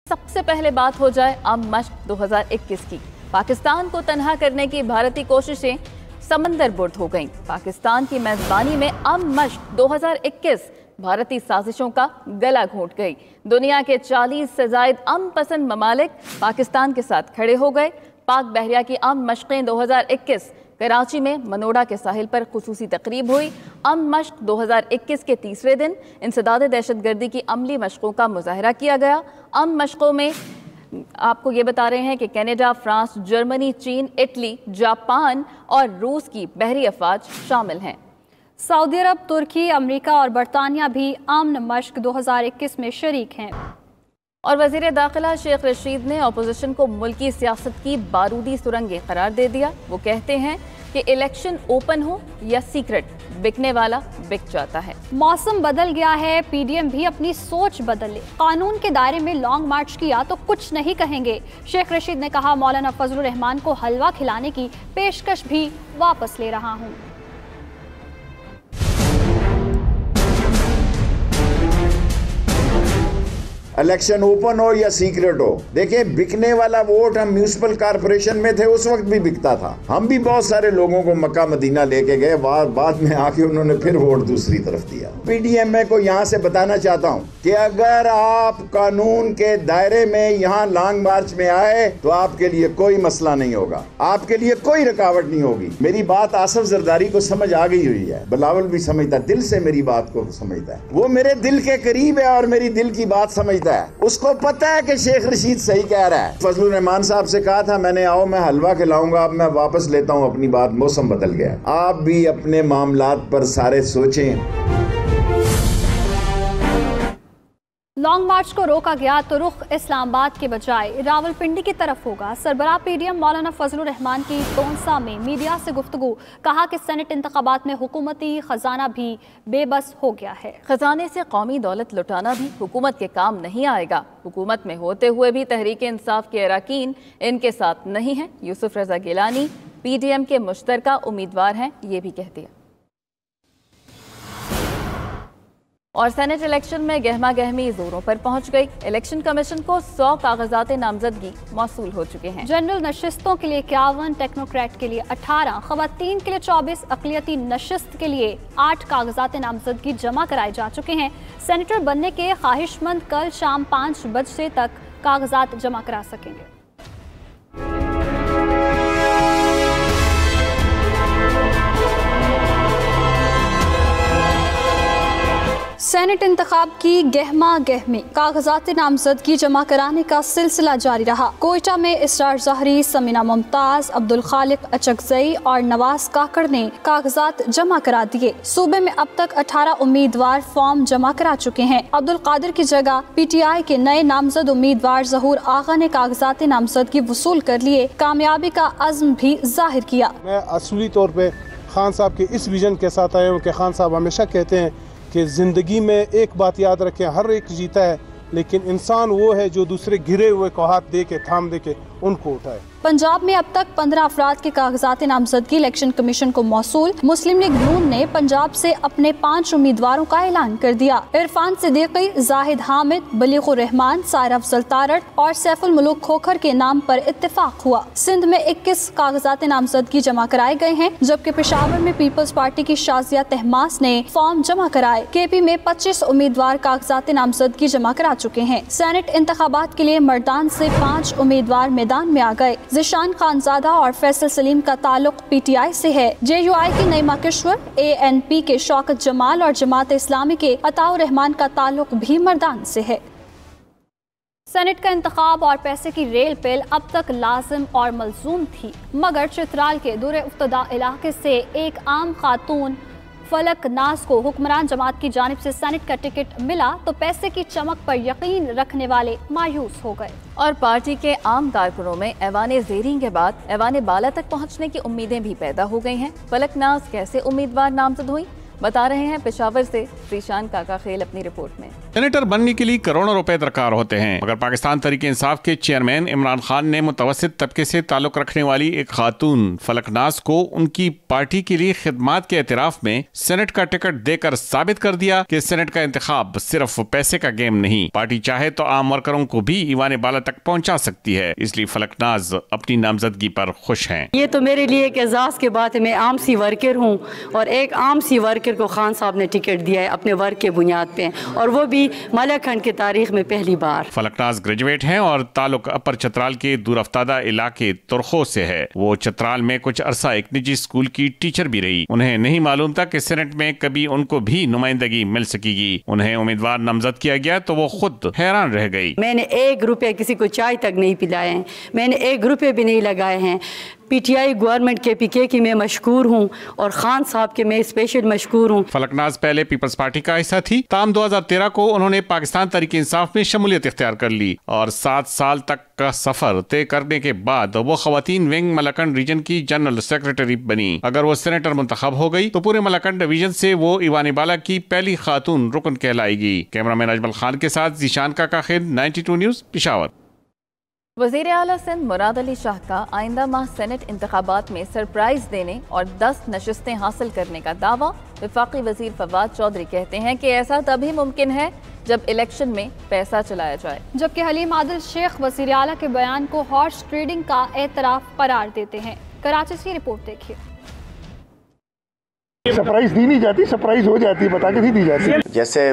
सबसे पहले बात हो जाए आम मश्क 2021 की। पाकिस्तान को तनहा करने की भारतीय कोशिशें समंदर बुर्द हो गईं। पाकिस्तान की मेजबानी में आम मश्क 2021 भारतीय साजिशों का गला घोंट गई। दुनिया के 40 से ज्यादा अमन पसंद ममालिक पाकिस्तान के साथ खड़े हो गए। पाक बहरिया की आम मश्कें 2021 कराची में मनोड़ा के साहिल पर खुसूसी तकरीब हुई। अम मश्क 2021 के तीसरे दिन इंसदाद दहशतगर्दी की अमली मशकों का मुजाहरा किया गया। अम मशकों में आपको ये बता रहे हैं कि कनाडा, फ्रांस, जर्मनी, चीन, इटली, जापान और रूस की बहरी अफवाज शामिल हैं। सऊदी अरब, तुर्की, अमेरिका और बरतानिया भी अमन मश्क 2021 में शरीक हैं। और वज़ीर दाखिला शेख रशीद ने अपोजिशन को मुल्की सियासत की बारूदी सुरंगें करार दे दिया। वो कहते हैं कि इलेक्शन ओपन हो या सीक्रेट, बिकने वाला बिक जाता है। मौसम बदल गया है, पीडीएम भी अपनी सोच बदले। कानून के दायरे में लॉन्ग मार्च किया तो कुछ नहीं कहेंगे। शेख रशीद ने कहा, मौलाना फजलुर रहमान को हलवा खिलाने की पेशकश भी वापस ले रहा हूँ। इलेक्शन ओपन हो या सीक्रेट हो, देखिए बिकने वाला वोट हम म्यूनिसिपल कारपोरेशन में थे उस वक्त भी बिकता था। हम भी बहुत सारे लोगों को मक्का मदीना लेके गए, बाद में आके उन्होंने फिर वोट दूसरी तरफ दिया। पीडीएम को यहाँ से बताना चाहता हूँ कि अगर आप कानून के दायरे में यहाँ लॉन्ग मार्च में आए तो आपके लिए कोई मसला नहीं होगा, आपके लिए कोई रुकावट नहीं होगी। मेरी बात आसिफ जरदारी को समझ आ गई हुई है, बिलावल भी समझता, दिल से मेरी बात को समझता है, वो मेरे दिल के करीब है और मेरी दिल की बात समझता है। उसको पता है कि शेख रशीद सही कह रहा है। फजलुर रहमान साहब से कहा था मैंने, आओ मैं हलवा खिलाऊंगा, अब मैं वापस लेता हूं अपनी बात, मौसम बदल गया। आप भी अपने मामलात पर सारे सोचें। लॉन्ग मार्च को रोका गया तो रुख इस्लामाबाद के बजाय रावलपिंडी की तरफ होगा। सरबराह पीडीएम मौलाना फजलुर रहमान की टोंसा में मीडिया से गुफ्तगू, कहा कि सेनेट इंतखाबात में हुकूमती खजाना भी बेबस हो गया है। खजाने से कौमी दौलत लुटाना भी हुकूमत के काम नहीं आएगा। हुकूमत में होते हुए भी तहरीक इंसाफ के अरकान इनके साथ नहीं है। यूसुफ रजा गिलानी पीडीएम के मुश्तरका उम्मीदवार हैं, ये भी कह दिया। और सेनेट इलेक्शन में गहमा गहमी जोरों पर पहुंच गई। इलेक्शन कमीशन को 100 कागजात नामजदगी मौसूल हो चुके हैं। जनरल नशिस्तों के लिए 51, टेक्नोक्रेट के लिए 18, खवातीन के लिए 24, अक़लियती नशिस्त के लिए 8 कागजात नामजदगी जमा कराए जा चुके हैं। सेनेटर बनने के ख्वाहिशमंद कल शाम 5 बजे तक कागजात जमा करा सकेंगे। सेनेट इंतखाब की गहमा गहमी, कागजात नामजदगी जमा कराने का सिलसिला जारी रहा। कोयटा में इसरार ज़हरी, समीना मुमताज, अब्दुल खालिक अचकजई और नवाज काकड़ ने कागजात जमा करा दिए। सूबे में अब तक 18 उम्मीदवार फॉर्म जमा करा चुके हैं। अब्दुल कादिर की जगह पीटीआई के नए नामजद उम्मीदवार जहूर आगा ने कागजात नामजदगी वसूल कर लिए। कामयाबी का अज़्म भी जाहिर किया। मैं असली तौर पे खान साहब के इस विजन के साथ आया हूँ कि खान साहब हमेशा कहते हैं कि ज़िंदगी में एक बात याद रखें, हर एक जीता है, लेकिन इंसान वो है जो दूसरे घिरे हुए को हाथ दे के थाम दे के उनको उठाए। पंजाब में अब तक 15 अफराद के कागजात नामजदगी इलेक्शन कमीशन को मौसूल। मुस्लिम लीग नून ने पंजाब से अपने 5 उम्मीदवारों का ऐलान कर दिया। इरफान सिद्दीकी, जाहिद हामिद, बलीगुर रहमान, सारा अफजल तारड़ और सैफुल मुलूक खोखर के नाम पर इत्तेफाक हुआ। सिंध में 21 कागजात नामजदगी जमा कराए गए हैं, जबकि पेशावर में पीपल्स पार्टी की शाजिया तहमास ने फॉर्म जमा कराए। केपी में 25 उम्मीदवार कागजात नामजदगी जमा करा चुके हैं। सेनेट इंतखाबात के लिए मर्दान से 5 उम्मीदवार मैदान में आ गए। जिशान खानजादा और फैसल सलीम का ताल्लुक पीटीआई से है। जेयूआई की नईमा किश्वर, एएनपी के शौकत जमाल और जमात इस्लामी के अताउर रहमान का ताल्लुक भी मर्दान से है। सेनेट का इंतखाब और पैसे की रेल पेल अब तक लाजिम और मलजूम थी, मगर चित्राल के दूर उफ्तदा इलाके से एक आम खातून फलक नाज को हुक्मरान जमात की जानिब से सेनेट का टिकट मिला तो पैसे की चमक पर यकीन रखने वाले मायूस हो गए। और पार्टी के आम कारकुनों में ऐवान ज़ेरीन के बाद ऐवान बाला तक पहुंचने की उम्मीदें भी पैदा हो गई हैं। फलक नाज कैसे उम्मीदवार नामजद हुई, बता रहे हैं पेशावर से ज़ीशान काका खेल अपनी रिपोर्ट में। सेनेटर बनने के लिए करोड़ों रुपए दरकार होते हैं, मगर पाकिस्तान तहरीक इंसाफ के चेयरमैन इमरान खान ने मुतवस्सित तबके से ताल्लुक रखने वाली एक खातून फलकनाज को उनकी पार्टी के लिए खिदमात के एतराफ में सेनेट का टिकट देकर साबित कर दिया कि सेनेट का इंतखाब सिर्फ पैसे का गेम नहीं, पार्टी चाहे तो आम वर्करों को भी ईवान बाला तक पहुंचा सकती है। इसलिए फलकनाज अपनी नामजदगी पर खुश हैं। ये तो मेरे लिए एक एजाज की बात है। मैं आम सी वर्कर हूँ और एक आम सी वर्कर को खान साहब ने टिकट दिया है अपने वर्क के बुनियाद पे, और वो भी मलखंड की तारीख में पहली बार। फलकनाज ग्रेजुएट हैं और ताल्लुक अपर चतराल के दूरअफ्तादा इलाके तुरखो से है। वो चतराल में कुछ अरसा एक निजी स्कूल की टीचर भी रही। उन्हें नहीं मालूम था कि सेनेट में कभी उनको भी नुमाइंदगी मिल सकेगी। उन्हें उम्मीदवार नामजद किया गया तो वो खुद हैरान रह गई। मैंने 1 रुपया किसी को चाय तक नहीं पिलाए हैं, मैंने 1 रुपये भी नहीं लगाए हैं। पीटीआई गवर्नमेंट KPK की मैं मशकूर हूँ और खान साहब के मैं स्पेशल मशकूर हूँ। फलकनाज पहले पीपल्स पार्टी का हिस्सा थी। ताम 2013 को उन्होंने पाकिस्तान तहरीक इंसाफ में शमूलियत इख्तियार कर ली और 7 साल तक का सफर तय करने के बाद वो खवातीन विंग मलकंड रीजन की जनरल सेक्रेटरी बनी। अगर वो सेनेटर मुंतखब हो गई तो पूरे मलकंड डिवीजन से वो ईवान बाला की पहली खातून रुकन कहलाएगी। कैमरामैन अजमल खान के साथ जीशान काका खिद, 92 न्यूज, पेशावर। वज़ीर आला सिंध मुराद अली शाह का आइंदा माह सेनेट इंतखाबात में सरप्राइज देने और 10 नशिस्तें हासिल करने का दावा। वफाकी वजीर फवाद चौधरी कहते हैं कि ऐसा तभी मुमकिन है जब इलेक्शन में पैसा चलाया जाए, जबकि हलीम आदिल शेख वज़ीर आला के बयान को हॉर्स ट्रेडिंग का एतराफ करार देते हैं। कराची से रिपोर्ट देखिए। सरप्राइज दी नहीं जाती, सरप्राइज हो जाती है, बता के दी जाती है। जैसे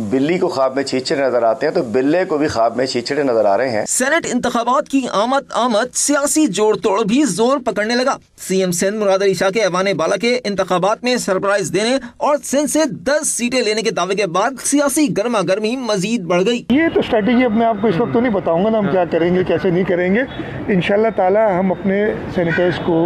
बिल्ली को ख्वाब में छींचड़े नजर आते हैं तो बिल्ले को भी ख्वाब में छींचड़े नजर आ रहे हैं। सेनेट इंतखाबात की आमद सियासी जोड़ तोड़ भी जोर पकड़ने लगा। सीएम सिंध मुराद अली शाह के ऐवान बाला के इंतखाबात में सरप्राइज देने और सिंध से 10 सीटें लेने के दावे के बाद सियासी गर्मा गर्मी मजीद बढ़ गई। ये तो स्ट्रेटेजी अब मैं आपको इस वक्त तो नहीं बताऊंगा ना हम क्या करेंगे कैसे नहीं करेंगे। इंशाल्लाह ताला हम अपने सेनेटर्स को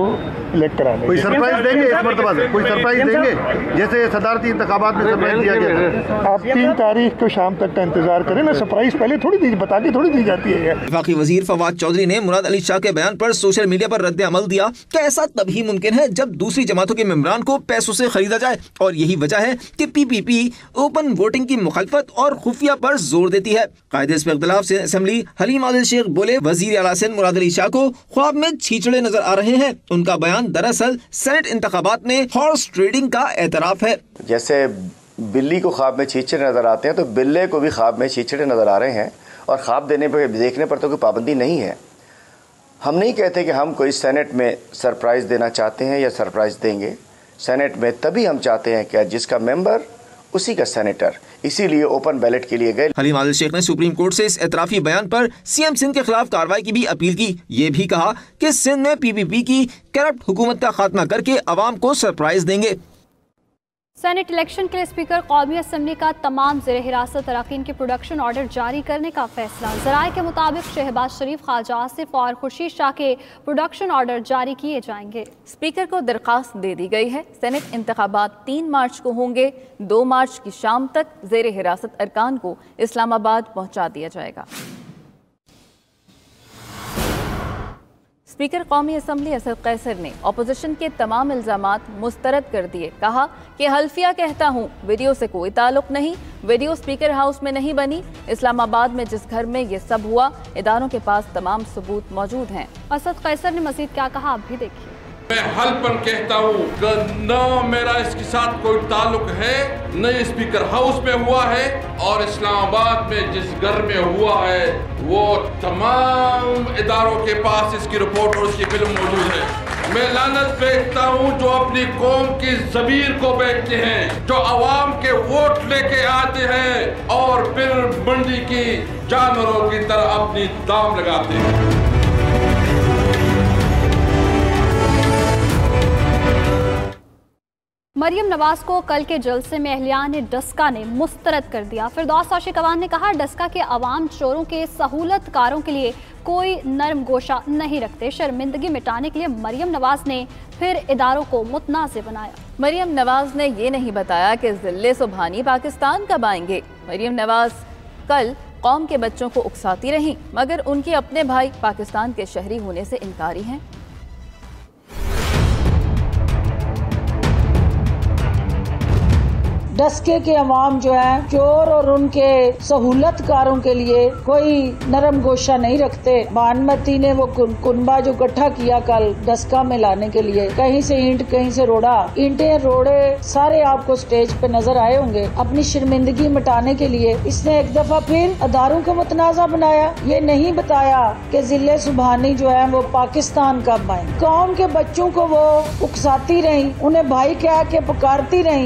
इलेक्ट करा लेंगे। कोई सरप्राइज देंगे इस मरतबा से? कोई सरप्राइज देंगे जैसे सदारती इंतखाबात में सरप्राइज दिया गया? आप 3 तारीख को शाम तक का इंतजार करें ना, सरप्राइज पहले थोड़ी दी, बता के थोड़ी दी जाती है। वफाकी वजीर फवाद चौधरी ने मुराद अली शाह के बयान पर सोशल मीडिया पर रद्द अमल दिया कि ऐसा तभी मुमकिन है जब दूसरी जमातों के मेंबरान को पैसों से खरीदा जाए, और यही वजह है कि PPP ओपन वोटिंग की मुखालफत और खुफिया पर जोर देती है। कायदे पे इख्तिलाफ से असेंबली हलीम आदिल शेख बोले, वजीर आला सिंध मुराद अली शाह को ख्वाब में छींचड़े नजर आ रहे हैं। उनका बयान दरअसल सेनेट इंतखाबात में हॉर्स ट्रेडिंग का एतराफ है। जैसे बिल्ली को ख्वाब में छींचड़े नजर आते हैं तो बिल्ले को भी ख्वाब में छींचड़े नजर आ रहे हैं, और ख्वाब देखने पर तो कोई पाबंदी नहीं है। हम नहीं कहते कि हम कोई सेनेट में सरप्राइज देना चाहते हैं या सरप्राइज देंगे। सेनेट में तभी हम चाहते हैं कि जिसका मेंबर उसी का सेनेटर, इसीलिए ओपन बैलेट के लिए गए। हलीम आदिल शेख ने सुप्रीम कोर्ट से इस एतराफी बयान पर सीएम सिंध के खिलाफ कार्रवाई की भी अपील की। ये भी कहा कि सिंध में PPP की करप्ट हुकूमत का खात्मा करके अवाम को सरप्राइज देंगे। सेनेट इलेक्शन के लिए स्पीकर कौमी असम्बली का तमाम ज़ेर हिरासत अरकान के प्रोडक्शन ऑर्डर जारी करने का फैसला। ज़राए के मुताबिक शहबाज शरीफ, ख्वाजा आसिफ और खुर्शीद शाह के प्रोडक्शन ऑर्डर जारी किए जाएंगे। स्पीकर को दरख्वास्त दे दी गई है। सेनेट इंतखाबात 3 मार्च को होंगे। 2 मार्च की शाम तक ज़ेर हिरासत अरकान को इस्लामाबाद पहुँचा दिया जाएगा। स्पीकर कौमी असम्बली असद कैसर ने अपोजिशन के तमाम इल्ज़ामात मुस्तरद कर दिए। कहा कि हल्फिया कहता हूँ, वीडियो से कोई ताल्लुक नहीं, वीडियो स्पीकर हाउस में नहीं बनी। इस्लामाबाद में जिस घर में ये सब हुआ, इदारों के पास तमाम सबूत मौजूद हैं। असद कैसर ने मजीद क्या कहा, आप भी देखिए। मैं हल्फन कहता हूँ कि न मेरा इसके साथ कोई ताल्लुक है, न स्पीकर हाउस में हुआ है, और इस्लामाबाद में जिस घर में हुआ है वो तमाम इदारों के पास इसकी रिपोर्ट और उसकी फिल्म मौजूद है। मैं लानत फेंकता हूँ जो अपनी कौम की ज़मीर को बेचते हैं, जो अवाम के वोट लेके आते हैं और फिर मंडी की जानवरों की तरह अपनी दाम लगाते हैं। मरियम नवाज को कल के जलसे में अहलियान डस्का ने मुस्तरद कर दिया। फिरदौस आशिक अवान ने कहा, डस्का के अवाम चोरों के सहूलतकारों के लिए कोई नरम गोशा नहीं रखते। शर्मिंदगी मिटाने के लिए मरियम नवाज ने फिर इदारों को मुतनाज़ बनाया। मरियम नवाज ने ये नहीं बताया कि जिले सुबहानी पाकिस्तान कब आएंगे। मरियम नवाज कल कौम के बच्चों को उकसाती रहीं, मगर उनके अपने भाई पाकिस्तान के शहरी होने से इनकारी हैं। डस्के के अवाम जो है चोर और उनके सहूलतकारों के लिए कोई नरम गोशा नहीं रखते। बानमती ने वो कुनबा जो इकट्ठा किया कल डस्का में लाने के लिए, कहीं से ईंट कहीं से रोड़ा, ईंटें रोड़े सारे आपको स्टेज पे नजर आए होंगे। अपनी शर्मिंदगी मिटाने के लिए इसने एक दफा फिर अदारों को मुतनाज़ा बनाया। ये नहीं बताया कि जिले सुबहानी जो है वो पाकिस्तान कब आए। कौम के बच्चों को वो उकसाती रही, उन्हें भाई कह के पुकारती रही।